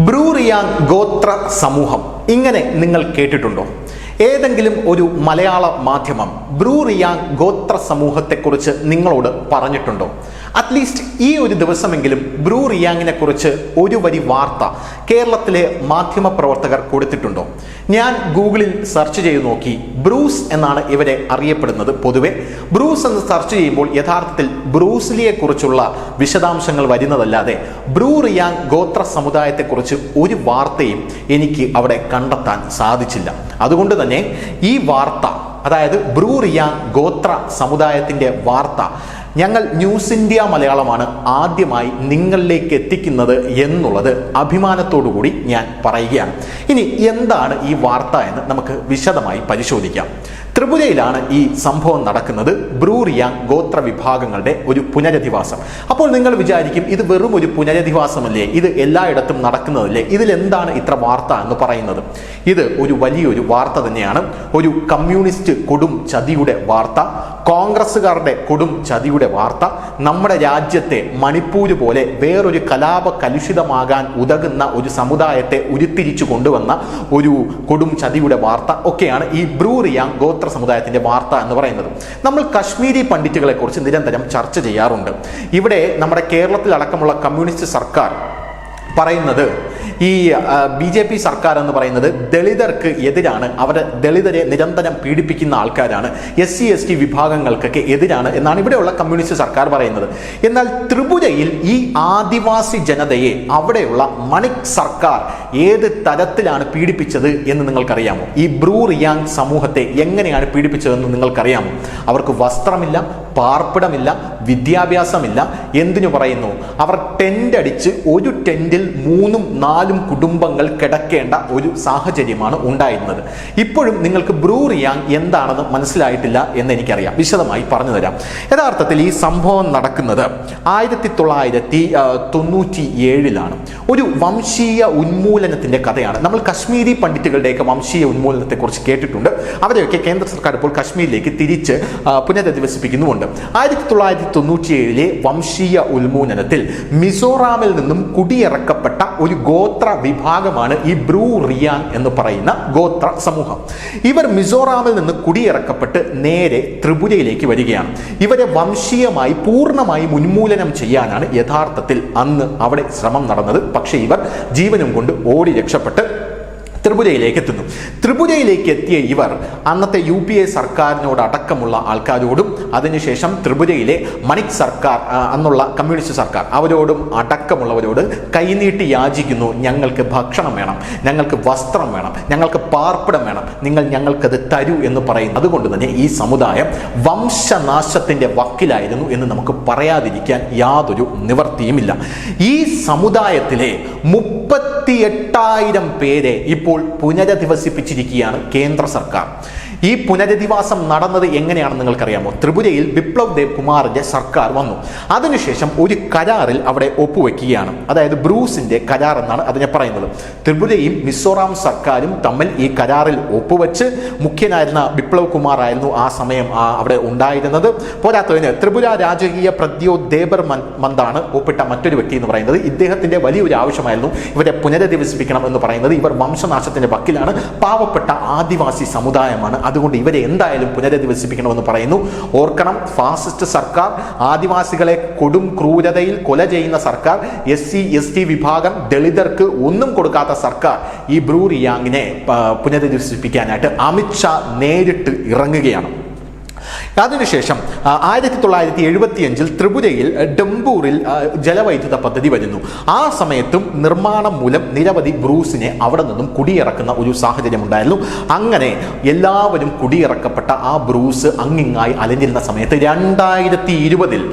Bru Reang ഗോത്ര സമൂഹം ഇങ്ങനെ നിങ്ങൾ കേട്ടിട്ടുണ്ടോ? ഏതെങ്കിലും ഒരു മലയാള മാധ്യമം ബ്രൂ റിയാങ് ഗോത്ര സമൂഹത്തെക്കുറിച്ച് നിങ്ങളോട് പറഞ്ഞിട്ടുണ്ടോ? അറ്റ്ലീസ്റ്റ് ഈ ഒരു ദിവസമെങ്കിലും ബ്രൂ റിയാങ്ങിനെ കുറിച്ച് ഒരു വരി വാർത്ത കേരളത്തിലെ മാധ്യമ പ്രവർത്തകർ കൊടുത്തിട്ടുണ്ടോ? ഞാൻ ഗൂഗിളിൽ സെർച്ച് ചെയ്ത് നോക്കി. ബ്രൂസ് എന്നാണ് ഇവരെ അറിയപ്പെടുന്നത്. പൊതുവെ ബ്രൂസ് എന്ന് സെർച്ച് ചെയ്യുമ്പോൾ യഥാർത്ഥത്തിൽ ബ്രൂസ്ലിയെ കുറിച്ചുള്ള വിശദാംശങ്ങൾ വരുന്നതല്ലാതെ ബ്രൂ റിയാങ് ഗോത്ര സമുദായത്തെക്കുറിച്ച് ഒരു വാർത്തയും എനിക്ക് അവിടെ കണ്ടെത്താൻ സാധിച്ചില്ല. അതുകൊണ്ട് തന്നെ ഈ വാർത്ത, അതായത് ബ്രൂ റിയാങ് ഗോത്ര സമുദായത്തിന്റെ വാർത്ത, ഞങ്ങൾ ന്യൂസ് ഇന്ത്യ മലയാളമാണ് ആദ്യമായി നിങ്ങളിലേക്ക് എത്തിക്കുന്നത് എന്നുള്ളത് അഭിമാനത്തോടു കൂടി ഞാൻ പറയുകയാണ്. ഇനി എന്താണ് ഈ വാർത്ത എന്ന് നമുക്ക് വിശദമായി പരിശോധിക്കാം. ത്രിപുരയിലാണ് ഈ സംഭവം നടക്കുന്നത്. ബ്രൂ റിയാങ് ഗോത്ര വിഭാഗങ്ങളുടെ ഒരു പുനരധിവാസം. അപ്പോൾ നിങ്ങൾ വിചാരിക്കും, ഇത് വെറും ഒരു പുനരധിവാസമല്ലേ, ഇത് എല്ലായിടത്തും നടക്കുന്നതല്ലേ, ഇതിലെന്താണ് ഇത്ര വാർത്ത എന്ന് പറയുന്നത്? ഇത് ഒരു വലിയൊരു വാർത്ത തന്നെയാണ്. ഒരു കമ്മ്യൂണിസ്റ്റ് കൊടും ചതിയുടെ വാർത്ത, കോൺഗ്രസ്സുകാരുടെ കൊടും ചതിയുടെ വാർത്ത, നമ്മുടെ രാജ്യത്തെ മണിപ്പൂര് പോലെ വേറൊരു കലാപ കലുഷിതമാകാൻ ഉതകുന്ന ഒരു സമുദായത്തെ ഉരുത്തിരിച്ചു കൊണ്ടുവന്ന ഒരു കൊടും ചതിയുടെ വാർത്ത ഒക്കെയാണ് ഈ ബ്രൂ റിയാങ് ഗോത്ര സമുദായത്തിന്റെ വാർത്ത എന്ന് പറയുന്നത്. നമ്മൾ കശ്മീരി പണ്ഡിറ്റുകളെ കുറിച്ച് നിരന്തരം ചർച്ച ചെയ്യാറുണ്ട്. ഇവിടെ നമ്മുടെ കേരളത്തിൽ അടക്കമുള്ള കമ്മ്യൂണിസ്റ്റ് സർക്കാർ പറയുന്നത്, ഈ BJP സർക്കാർ എന്ന് പറയുന്നത് ദളിതർക്ക് എതിരാണ്, അവരെ ദളിതരെ നിരന്തരം പീഡിപ്പിക്കുന്ന ആൾക്കാരാണ്, SC ST വിഭാഗങ്ങൾക്കൊക്കെ എതിരാണ് എന്നാണ് ഇവിടെയുള്ള കമ്മ്യൂണിസ്റ്റ് സർക്കാർ പറയുന്നത്. എന്നാൽ ത്രിപുരയിൽ ഈ ആദിവാസി ജനതയെ അവിടെയുള്ള മണിക് സർക്കാർ ഏത് തരത്തിലാണ് പീഡിപ്പിച്ചത് എന്ന് നിങ്ങൾക്കറിയാമോ? ഈ ബ്രൂ റിയാങ് സമൂഹത്തെ എങ്ങനെയാണ് പീഡിപ്പിച്ചതെന്ന് നിങ്ങൾക്കറിയാമോ? അവർക്ക് വസ്ത്രമില്ല, പാർപ്പിടമില്ല, വിദ്യാഭ്യാസമില്ല. എന്തിനു പറയുന്നു? അവർ ടെന്റ് അടിച്ച് ഒരു ടെന്റിൽ 3-4 കുടുംബങ്ങൾ കിടക്കേണ്ട ഒരു സാഹചര്യമാണ് ഉണ്ടായിരുന്നത്. ഇപ്പോഴും നിങ്ങൾക്ക് ബ്രൂ റിയാങ് എന്താണെന്ന് മനസ്സിലായിട്ടില്ല എന്ന് എനിക്കറിയാം. വിശദമായി പറഞ്ഞു തരാം. യഥാർത്ഥത്തിൽ ഈ സംഭവം നടക്കുന്നത് 1997 ഒരു വംശീയ ഉന്മൂലനത്തിന്റെ കഥയാണ്. നമ്മൾ കശ്മീരി പണ്ഡിറ്റുകളുടെയൊക്കെ വംശീയ ഉന്മൂലനത്തെക്കുറിച്ച് കേട്ടിട്ടുണ്ട്. അവരെയൊക്കെ കേന്ദ്ര സർക്കാർ ഇപ്പോൾ കശ്മീരിലേക്ക് തിരിച്ച് പുനരധിവസിപ്പിക്കുന്നുമുണ്ട്. 1997 വംശീയ ഉന്മൂലനത്തിൽ മിസോറാമിൽ നിന്നും കുടിയിറക്കപ്പെട്ട ഒരു ഗോത്ര വിഭാഗമാണ് ഈ ബ്രൂ റിയാങ് എന്ന് പറയുന്ന ഗോത്ര സമൂഹം. ഇവർ മിസോറാമിൽ നിന്ന് കുടിയിറക്കപ്പെട്ട് നേരെ ത്രിപുരയിലേക്ക് വരികയാണ്. ഇവരെ വംശീയമായി പൂർണ്ണമായും ഉന്മൂലനം ചെയ്യാനാണ് യഥാർത്ഥത്തിൽ അന്ന് അവിടെ ശ്രമം നടന്നത്. പക്ഷേ ഇവർ ജീവനും കൊണ്ട് ഓടി രക്ഷപ്പെട്ട് ത്രിപുരയിലേക്ക് എത്തുന്നു. ത്രിപുരയിലേക്ക് എത്തിയ ഇവർ അന്നത്തെ UPA സർക്കാരിനോട് അടക്കമുള്ള ആൾക്കാരോടും അതിനുശേഷം ത്രിപുരയിലെ മണിക് സർക്കാർ, അന്നുള്ള കമ്മ്യൂണിസ്റ്റ് സർക്കാർ, അവരോടും അടക്കമുള്ളവരോട് കൈനീട്ടി യാചിക്കുന്നു. ഞങ്ങൾക്ക് ഭക്ഷണം വേണം, ഞങ്ങൾക്ക് വസ്ത്രം വേണം, ഞങ്ങൾക്ക് പാർപ്പിടം വേണം, നിങ്ങൾ ഞങ്ങൾക്കത് തരൂ എന്ന് പറയുന്നു. അതുകൊണ്ട് തന്നെ ഈ സമുദായം വംശനാശത്തിന്റെ വക്കിലായിരുന്നു എന്ന് നമുക്ക് പറയാതിരിക്കാൻ യാതൊരു നിവർത്തിയുമില്ല. ഈ സമുദായത്തിലെ 38,000 പേരെ ഇപ്പോൾ പുനരധിവസിപ്പിച്ചിരിക്കുകയാണ് കേന്ദ്ര സർക്കാർ. ഈ പുനരധിവാസം നടന്നത് എങ്ങനെയാണെന്ന് നിങ്ങൾക്കറിയാമോ? ത്രിപുരയിൽ ബിപ്ലവ് ദേവ് കുമാറിന്റെ സർക്കാർ വന്നു. അതിനുശേഷം ഒരു കരാറിൽ അവിടെ ഒപ്പുവെക്കുകയാണ്. അതായത് ബ്രൂസിന്റെ കരാർ എന്നാണ് അതിനെ പറയുന്നത്. ത്രിപുരയും മിസോറാം സർക്കാരും തമ്മിൽ ഈ കരാറിൽ ഒപ്പുവെച്ച്, മുഖ്യനായിരുന്ന ബിപ്ലവ് കുമാർ ആയിരുന്നു ആ സമയം അവിടെ ഉണ്ടായിരുന്നത്. പോരാത്തതിന് ത്രിപുര രാജകീയ പ്രദ്യോ ദേബർ മന്ദാണ് ഒപ്പിട്ട മറ്റൊരു വ്യക്തി എന്ന് പറയുന്നത്. ഇദ്ദേഹത്തിന്റെ വലിയൊരു ആവശ്യമായിരുന്നു ഇവരെ പുനരധിവസിപ്പിക്കണം എന്ന് പറയുന്നത്. ഇവർ വംശനാശത്തിന്റെ വക്കിലാണ്, പാവപ്പെട്ട ആദിവാസി സമുദായമാണ്, അതുകൊണ്ട് ഇവരെ എന്തായാലും പുനരധിവസിപ്പിക്കണമെന്ന് പറയുന്നു. ഓർക്കണം, ഫാസിസ്റ്റ് സർക്കാർ, ആദിവാസികളെ കൊടും ക്രൂരതയിൽ കൊല ചെയ്യുന്ന സർക്കാർ, SC ST വിഭാഗം ദളിതർക്ക് ഒന്നും കൊടുക്കാത്ത സർക്കാർ ഈ ബ്രൂ റിയാങ്ങിനെ പുനരധിവസിപ്പിക്കാനായിട്ട് അമിത്ഷാ നേരിട്ട് ഇറങ്ങുകയാണ്. അതിനുശേഷം 1975 ത്രിപുരയിൽ ഡംബൂറിൽ ജലവൈദ്യുത പദ്ധതി വരുന്നു. ആ സമയത്തും നിർമ്മാണം മൂലം നിരവധി ബ്രൂസിനെ അവിടെ നിന്നും കുടിയിറക്കുന്ന ഒരു സാഹചര്യം ഉണ്ടായിരുന്നു. അങ്ങനെ എല്ലാവരും കുടിയിറക്കപ്പെട്ട ആ ബ്രൂസ് അങ്ങിങ്ങായി അലഞ്ഞിരുന്ന സമയത്ത് 2020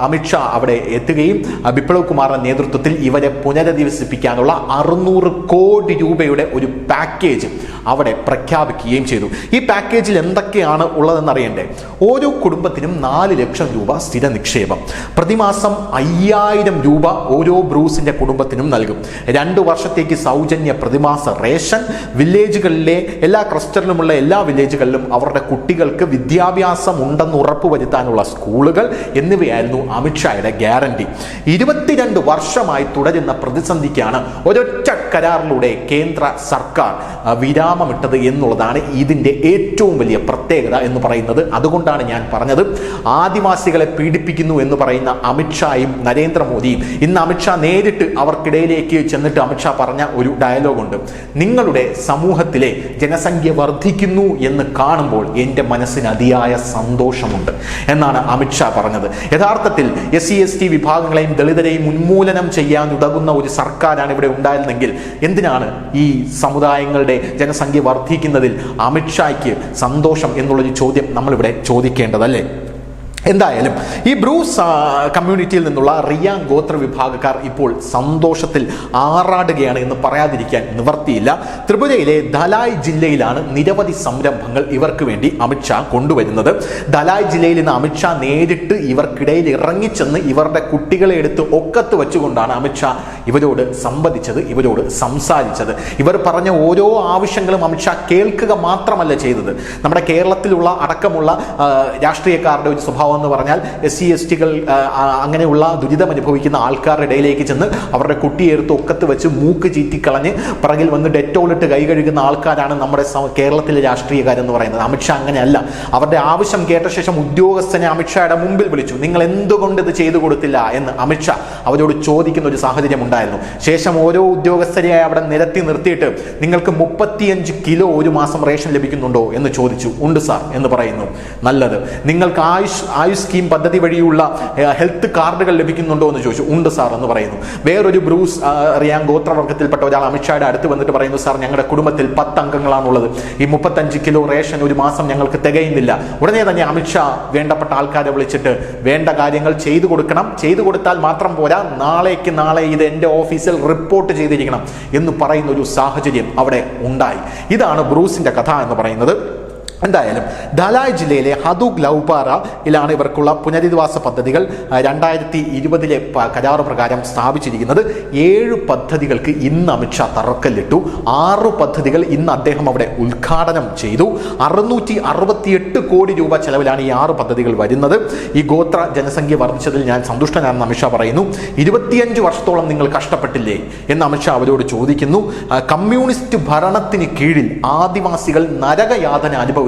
അമിത്ഷാ അവിടെ എത്തുകയും ബിപ്ലവ് കുമാറിന്റെ നേതൃത്വത്തിൽ ഇവരെ പുനരധിവസിപ്പിക്കാനുള്ള 600 കോടി രൂപയുടെ ഒരു പാക്കേജ് അവിടെ പ്രഖ്യാപിക്കുകയും ചെയ്തു. ഈ പാക്കേജിൽ എന്തൊക്കെയാണ് എന്തൊക്കെയാണ് ഉള്ളതെന്ന് അറിയണ്ടേ? ഓരോ കുടുംബത്തിനും 4 ലക്ഷം രൂപ സ്ഥിര നിക്ഷേപം, പ്രതിമാസം 5000 രൂപ ഓരോ ബ്രൂസിന്റെ കുടുംബത്തിനും നൽകും. 2 വർഷത്തേക്ക് സൗജന്യ പ്രതിമാസ റേഷൻ, വില്ലേജുകളിലെ എല്ലാ ക്ലസ്റ്ററിലുമുള്ള എല്ലാ വില്ലേജുകളിലും അവരുടെ കുട്ടികൾക്ക് വിദ്യാഭ്യാസം ഉണ്ടെന്ന് ഉറപ്പുവരുത്താനുള്ള സ്കൂളുകൾ എന്നിവയായിരുന്നു അമിത്ഷായുടെ ഗ്യാരണ്ടി. 22 വർഷമായി തുടരുന്ന പ്രതിസന്ധിക്കാണ് ഒരൊറ്റ കരാറിലൂടെ കേന്ദ്ര സർക്കാർ വിരാമമിട്ടത് എന്നുള്ളതാണ് ഇതിന്റെ ഏറ്റവും വലിയ പ്രത്യേകത എന്ന് പറയുന്നത്. അതുകൊണ്ടാണ് ഞാൻ പറഞ്ഞത്, ആദിവാസികളെ പീഡിപ്പിക്കുന്നു എന്ന് പറയുന്ന അമിത്ഷായും നരേന്ദ്രമോദിയും ഇന്ന് അമിത്ഷാ നേരിട്ട് അവർക്കിടയിലേക്ക് ചെന്നിട്ട് അമിത്ഷാ പറഞ്ഞ ഒരു ഡയലോഗുണ്ട്. നിങ്ങളുടെ സമൂഹത്തിലെ ജനസംഖ്യ വർദ്ധിക്കുന്നു എന്ന് കാണുമ്പോൾ എൻ്റെ മനസ്സിന് അതിയായ സന്തോഷമുണ്ട് എന്നാണ് അമിത്ഷാ പറഞ്ഞത്. യഥാർത്ഥത്തിൽ SC/ST വിഭാഗങ്ങളെയും ദളിതരെയും ഉന്മൂലനം ചെയ്യാൻ ഉതകുന്ന ഒരു സർക്കാരാണ് ഇവിടെ ഉണ്ടായിരുന്നെങ്കിൽ എന്തിനാണ് ഈ സമുദായങ്ങളുടെ ജനസംഖ്യ വർദ്ധിക്കുന്നതിൽ അമിത്ഷായ്ക്ക് സന്തോഷം എന്നുള്ളൊരു ചോദ്യം നമ്മളിവിടെ ചോദിക്കേണ്ടതല്ലേ? എന്തായാലും ഈ ബ്രൂസ് കമ്മ്യൂണിറ്റിയിൽ നിന്നുള്ള റിയാങ് ഗോത്ര വിഭാഗക്കാർ ഇപ്പോൾ സന്തോഷത്തിൽ ആറാടുകയാണ് എന്ന് പറയാതിരിക്കാൻ നിവർത്തിയില്ല. ത്രിപുരയിലെ ധലായ് ജില്ലയിലാണ് നിരവധി സംരംഭങ്ങൾ ഇവർക്ക് വേണ്ടി അമിത്ഷാ കൊണ്ടുവരുന്നത്. ധലായ് ജില്ലയിൽ നിന്ന് അമിത്ഷാ നേരിട്ട് ഇവർക്കിടയിൽ ഇറങ്ങിച്ചെന്ന് ഇവരുടെ കുട്ടികളെ എടുത്ത് ഒക്കത്ത് വെച്ചുകൊണ്ടാണ് അമിത്ഷാ ഇവരോട് സംവദിച്ചത്, ഇവരോട് സംസാരിച്ചത്. ഇവർ പറഞ്ഞ ഓരോ ആവശ്യങ്ങളും അമിത്ഷാ കേൾക്കുക മാത്രമല്ല ചെയ്തത്. നമ്മുടെ കേരളത്തിലുള്ള അടക്കമുള്ള രാഷ്ട്രീയക്കാരുടെ ഒരു സ്വഭാവം എന്ന് പറഞ്ഞാൽ SC/STകൾ അങ്ങനെയുള്ള ദുരിതം അനുഭവിക്കുന്ന ആൾക്കാരുടെ ഇടയിലേക്ക് ചെന്ന് അവരുടെ കുട്ടിയെടുത്ത് ഒക്കത്ത് വെച്ച് മൂക്ക് ചീറ്റിക്കളഞ്ഞ് പിറകിൽ വന്ന് ഡെറ്റോളിട്ട് കൈ കഴുകുന്ന ആൾക്കാരാണ് നമ്മുടെ കേരളത്തിലെ രാഷ്ട്രീയക്കാരെന്ന് പറയുന്നത്. അമിത്ഷാ അങ്ങനെയല്ല. അവരുടെ ആവശ്യം കേട്ട ശേഷം ഉദ്യോഗസ്ഥനെ അമിത്ഷായുടെ മുമ്പിൽ വിളിച്ചു. നിങ്ങൾ എന്തുകൊണ്ട് ഇത് ചെയ്തു കൊടുത്തില്ല എന്ന് അമിത്ഷാ അവരോട് ചോദിക്കുന്ന ഒരു സാഹചര്യം ഉണ്ടായിരുന്നു. ശേഷം ഓരോ ഉദ്യോഗസ്ഥരെയായി അവിടെ നിരത്തി നിർത്തിയിട്ട് നിങ്ങൾക്ക് 35 കിലോ ഒരു മാസം റേഷൻ ലഭിക്കുന്നുണ്ടോ എന്ന് ചോദിച്ചു. ഉണ്ട് സാർ എന്ന് പറയുന്നു. നല്ലത്. നിങ്ങൾക്ക് ആയുഷ് സ്കീം പദ്ധതി വഴിയുള്ള ഹെൽത്ത് കാർഡുകൾ ലഭിക്കുന്നുണ്ടോ എന്ന് ചോദിച്ചു. ഉണ്ട് സാർ എന്ന് പറയുന്നു. വേറൊരു ബ്രൂസ് റിയാങ് ഗോത്രവർഗത്തിൽപ്പെട്ട ഒരാൾ അമിത്ഷായുടെ അടുത്ത് വന്നിട്ട് പറയുന്നു, സാർ ഞങ്ങളുടെ കുടുംബത്തിൽ 10 അംഗങ്ങളാണുള്ളത്, ഈ 35 കിലോ റേഷൻ ഒരു മാസം ഞങ്ങൾക്ക് തികയുന്നില്ല. ഉടനെ തന്നെ അമിത്ഷാ വേണ്ടപ്പെട്ട ആൾക്കാരെ വിളിച്ചിട്ട് വേണ്ട കാര്യങ്ങൾ ചെയ്തു കൊടുക്കണം, ചെയ്തു കൊടുത്താൽ മാത്രം പോരാ, നാളേക്ക് നാളെ ഇത് എൻ്റെ ഓഫീസിൽ റിപ്പോർട്ട് ചെയ്തിരിക്കണം എന്ന് പറയുന്ന ഒരു സാഹചര്യം അവിടെ ഉണ്ടായി. ഇതാണ് ബ്രൂസിന്റെ കഥ എന്ന് പറയുന്നത്. എന്തായാലും ധലായ് ജില്ലയിലെ ഹദൂഗ് ലൗപാറയിലാണ് ഇവർക്കുള്ള പുനരധിവാസ പദ്ധതികൾ 2020 കരാറ് പ്രകാരം സ്ഥാപിച്ചിരിക്കുന്നത്. 7 പദ്ധതികൾക്ക് ഇന്ന് അമിത്ഷാ തറക്കല്ലിട്ടു. 6 പദ്ധതികൾ ഇന്ന് അദ്ദേഹം അവിടെ ഉദ്ഘാടനം ചെയ്തു. 668 കോടി രൂപ ചെലവിലാണ് ഈ 6 പദ്ധതികൾ വരുന്നത്. ഈ ഗോത്ര ജനസംഖ്യ വർദ്ധിച്ചതിൽ ഞാൻ സന്തുഷ്ടനാണെന്ന് അമിത്ഷാ പറയുന്നു. 25 വർഷത്തോളം നിങ്ങൾ കഷ്ടപ്പെട്ടില്ലേ എന്ന് അമിത്ഷാ അവരോട് ചോദിക്കുന്നു. കമ്മ്യൂണിസ്റ്റ് ഭരണത്തിന് കീഴിൽ ആദിവാസികൾ നരകയാതന അനുഭവിച്ചു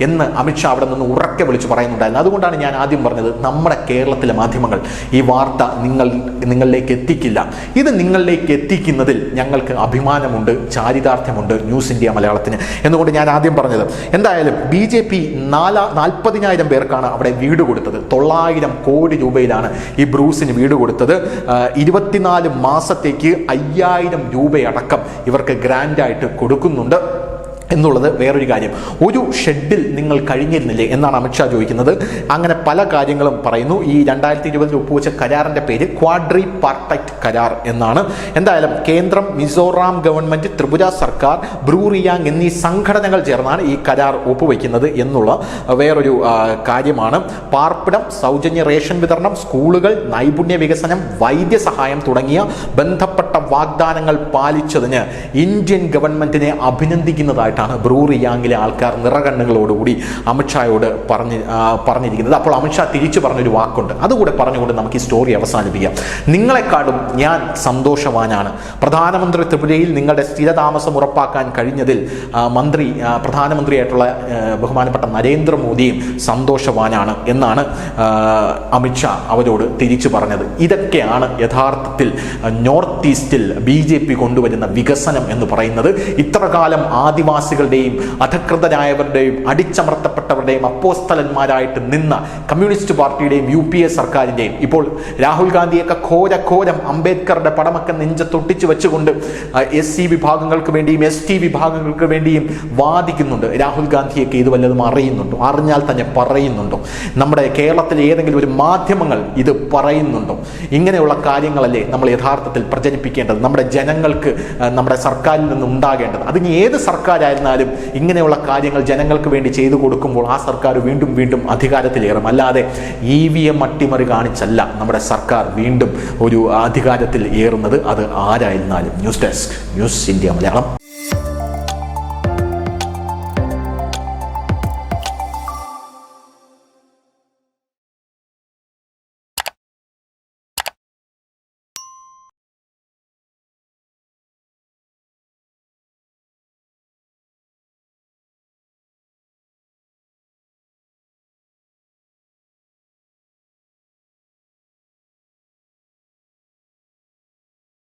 എന്ന് അമിത്ഷാ അവിടെ നിന്ന് ഉറക്കെ വിളിച്ചു പറയുന്നുണ്ടായിരുന്നു. അതുകൊണ്ടാണ് ഞാൻ ആദ്യം പറഞ്ഞത്, നമ്മുടെ കേരളത്തിലെ മാധ്യമങ്ങൾ ഈ വാർത്ത നിങ്ങളിലേക്ക് എത്തിക്കില്ല. ഇത് നിങ്ങളിലേക്ക് എത്തിക്കുന്നതിൽ ഞങ്ങൾക്ക് അഭിമാനമുണ്ട്, ചാരിതാർത്ഥ്യമുണ്ട് ന്യൂസ് ഇന്ത്യ മലയാളത്തിന് എന്നുകൊണ്ട് ഞാൻ ആദ്യം പറഞ്ഞത്. എന്തായാലും BJP 40,000 പേർക്കാണ് അവിടെ വീട് കൊടുത്തത്. 900 കോടി രൂപയിലാണ് ഈ ബ്രൂസിന് വീട് കൊടുത്തത്. 24 മാസത്തേക്ക് 5000 രൂപയടക്കം ഇവർക്ക് ഗ്രാൻഡായിട്ട് കൊടുക്കുന്നുണ്ട് എന്നുള്ളത് വേറൊരു കാര്യം. ഒരു ഷെഡിൽ നിങ്ങൾ കഴിഞ്ഞിരുന്നില്ലേ എന്നാണ് അമിത്ഷാ ചോദിക്കുന്നത്. അങ്ങനെ പല കാര്യങ്ങളും പറയുന്നു. ഈ 2020 ഒപ്പുവെച്ച കരാറിന്റെ പേര് ക്വാഡ്രി പാർട്ടൈറ്റ് കരാർ എന്നാണ്. എന്തായാലും കേന്ദ്രം, മിസോറാം ഗവൺമെന്റ്, ത്രിപുര സർക്കാർ, ബ്രൂ റിയാങ് എന്നീ സംഘടനകൾ ചേർന്നാണ് ഈ കരാർ ഒപ്പുവെക്കുന്നത് എന്നുള്ള വേറൊരു കാര്യമാണ്. പാർപ്പിടം, സൗജന്യ റേഷൻ വിതരണം, സ്കൂളുകൾ, നൈപുണ്യ വികസനം, വൈദ്യസഹായം തുടങ്ങിയ ബന്ധപ്പെട്ട വാഗ്ദാനങ്ങൾ പാലിച്ചതിന് ഇന്ത്യൻ ഗവൺമെന്റിനെ അഭിനന്ദിക്കുന്നതായിട്ട് ബ്രൂ റിയാങ്ങിലെ ആൾക്കാർ നിറകണ്ണുകളോടുകൂടി അമിത്ഷായോട് പറഞ്ഞിരിക്കുന്നത്. അപ്പോൾ അമിത്ഷാ തിരിച്ചു പറഞ്ഞൊരു വാക്കുണ്ട്, അതുകൂടെ പറഞ്ഞുകൊണ്ട് നമുക്ക് ഈ സ്റ്റോറി അവസാനിപ്പിക്കാം. നിങ്ങളെക്കാളും ഞാൻ സന്തോഷവാനാണ്. പ്രധാനമന്ത്രി ത്രിപുരയിൽ നിങ്ങളുടെ സ്ഥിരതാമസം ഉറപ്പാക്കാൻ കഴിഞ്ഞതിൽ പ്രധാനമന്ത്രിയായിട്ടുള്ള ബഹുമാനപ്പെട്ട നരേന്ദ്രമോദിയും സന്തോഷവാനാണ് എന്നാണ് അമിത്ഷാ അവരോട് തിരിച്ചു പറഞ്ഞത്. ഇതൊക്കെയാണ് യഥാർത്ഥത്തിൽ നോർത്ത് ഈസ്റ്റിൽ BJP കൊണ്ടുവരുന്ന വികസനം എന്ന് പറയുന്നത്. ഇത്ര കാലം ആദിവാസികളുടെയും അധകൃതരായവരുടെയും അടിച്ചമർത്തപ്പെട്ടവരുടെയും അപ്പോസ്തലന്മാരായിട്ട് നിന്ന കമ്മ്യൂണിസ്റ്റ് പാർട്ടിയുടെയും UPA സർക്കാരിൻ്റെയും ഇപ്പോൾ രാഹുൽ ഗാന്ധിയൊക്കെ ഘോരം അംബേദ്കറുടെ പടമൊക്കെ നെഞ്ചത്തൊട്ടിച്ച് വെച്ചുകൊണ്ട് SC വിഭാഗങ്ങൾക്ക് വേണ്ടിയും ST വിഭാഗങ്ങൾക്ക് വേണ്ടിയും വാദിക്കുന്നുണ്ട്. രാഹുൽ ഗാന്ധിയൊക്കെ ഇത് വല്ലതും അറിയുന്നുണ്ടോ? അറിഞ്ഞാൽ തന്നെ പറയുന്നുണ്ടോ? നമ്മുടെ കേരളത്തിലെ ഏതെങ്കിലും ഒരു മാധ്യമങ്ങൾ ഇത് പറയുന്നുണ്ടോ? ഇങ്ങനെയുള്ള കാര്യങ്ങളല്ലേ നമ്മൾ യഥാർത്ഥത്തിൽ പ്രചരിപ്പിക്കേണ്ടത്, നമ്മുടെ ജനങ്ങൾക്ക് നമ്മുടെ സർക്കാരിൽ നിന്ന് ഉണ്ടാകേണ്ടത്. അതിന് ഏത് സർക്കാരായിരുന്നാലും ഇങ്ങനെയുള്ള കാര്യങ്ങൾ ജനങ്ങൾക്ക് വേണ്ടി ചെയ്തു കൊടുക്കുമ്പോൾ ആ സർക്കാർ വീണ്ടും വീണ്ടും അധികാരത്തിലേറും. അല്ലാതെ EVM അട്ടിമറി കാണിച്ചല്ല നമ്മുടെ സർക്കാർ വീണ്ടും ഒരു അധികാരത്തിൽ ഏറുന്നത്, അത് ആരായിരുന്നാലും. News desk, news India Malayalam.